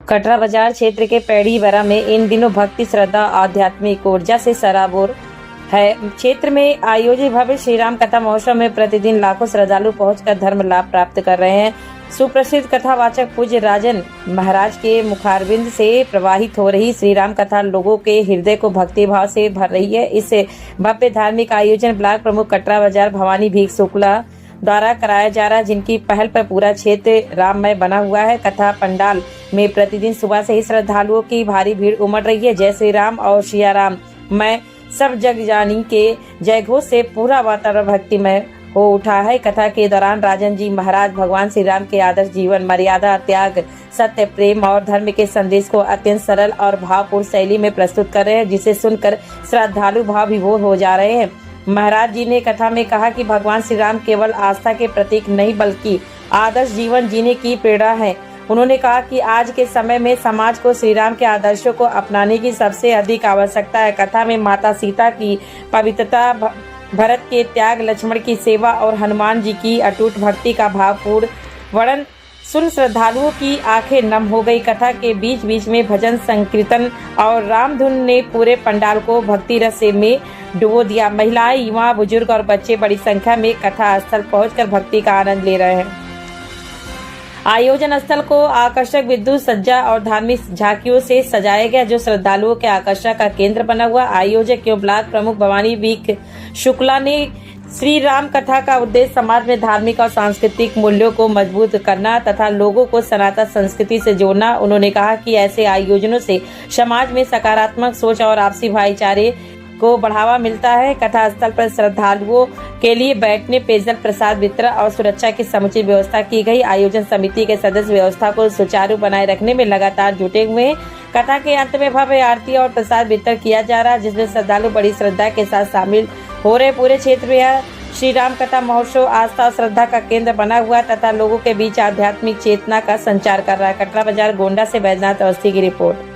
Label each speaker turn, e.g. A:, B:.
A: कटरा बाजार क्षेत्र के पैड़ीबरा में इन दिनों भक्ति, श्रद्धा, आध्यात्मिक ऊर्जा से सराबोर है। क्षेत्र में आयोजित भव्य श्री राम कथा महोत्सव में प्रतिदिन लाखों श्रद्धालु पहुंचकर धर्म लाभ प्राप्त कर रहे हैं। सुप्रसिद्ध कथावाचक पूज्य राजन महाराज के मुखारविंद से प्रवाहित हो रही श्री राम कथा लोगों के हृदय को भक्ति भाव से भर रही है। इस भव्य धार्मिक आयोजन ब्लॉक प्रमुख कटरा बाजार भवानी भीख शुक्ला द्वारा कराया जा रहा है, जिनकी पहल पर पूरा क्षेत्र राममय बना हुआ है। कथा पंडाल में प्रतिदिन सुबह से ही श्रद्धालुओं की भारी भीड़ उमड़ रही है। जय श्री राम और सिया राम मैं सब जग जानी के जय घोष से पूरा वातावरण भक्तिमय हो उठा है। कथा के दौरान राजन जी महाराज भगवान श्री राम के आदर्श जीवन, मर्यादा, त्याग, सत्य, प्रेम और धर्म के संदेश को अत्यंत सरल और भावपूर्ण शैली में प्रस्तुत कर रहे हैं, जिसे सुनकर श्रद्धालु भाव विभोर हो जा रहे हैं। महाराज जी ने कथा में कहा कि भगवान श्री राम केवल आस्था के प्रतीक नहीं बल्कि आदर्श जीवन जीने की प्रेरणा है। उन्होंने कहा कि आज के समय में समाज को श्री राम के आदर्शों को अपनाने की सबसे अधिक आवश्यकता है। कथा में माता सीता की पवित्रता, भरत के त्याग, लक्ष्मण की सेवा और हनुमान जी की अटूट भक्ति का भावपूर्ण वर्णन सुन श्रद्धालुओं की आंखें नम हो गई। कथा के बीच बीच में भजन, संकीर्तन और रामधुन ने पूरे पंडाल को भक्ति रस में डुबो दिया। महिलाएं, युवा, बुजुर्ग और बच्चे बड़ी संख्या में कथा स्थल पहुंचकर भक्ति का आनंद ले रहे हैं। आयोजन स्थल को आकर्षक विद्युत सज्जा और धार्मिक झांकियों से सजाया गया, जो श्रद्धालुओं के आकर्षण का केंद्र बना हुआ। आयोजक एवं ब्लॉक प्रमुख भवानी भीख शुक्ला ने श्री राम कथा का उद्देश्य समाज में धार्मिक और सांस्कृतिक मूल्यों को मजबूत करना तथा लोगों को सनातन संस्कृति से जोड़ना। उन्होंने कहा कि ऐसे आयोजनों से समाज में सकारात्मक सोच और आपसी भाईचारे को बढ़ावा मिलता है। कथा स्थल पर श्रद्धालुओं के लिए बैठने, पेयजल, प्रसाद वितरण और सुरक्षा की समुचित व्यवस्था की गई। आयोजन समिति के सदस्य व्यवस्था को सुचारू बनाए रखने में लगातार जुटे हुए हैं। कथा के अंत में भव्य आरती और प्रसाद वितरण किया जा रहा है, जिसमें श्रद्धालु बड़ी श्रद्धा के साथ शामिल हो रहे। पूरे क्षेत्र में श्री राम कथा महोत्सव आस्था और श्रद्धा का केंद्र बना हुआ तथा लोगों के बीच आध्यात्मिक चेतना का संचार कर रहा है। कटरा बाजार गोंडा से बैजनाथ अवस्थी की रिपोर्ट।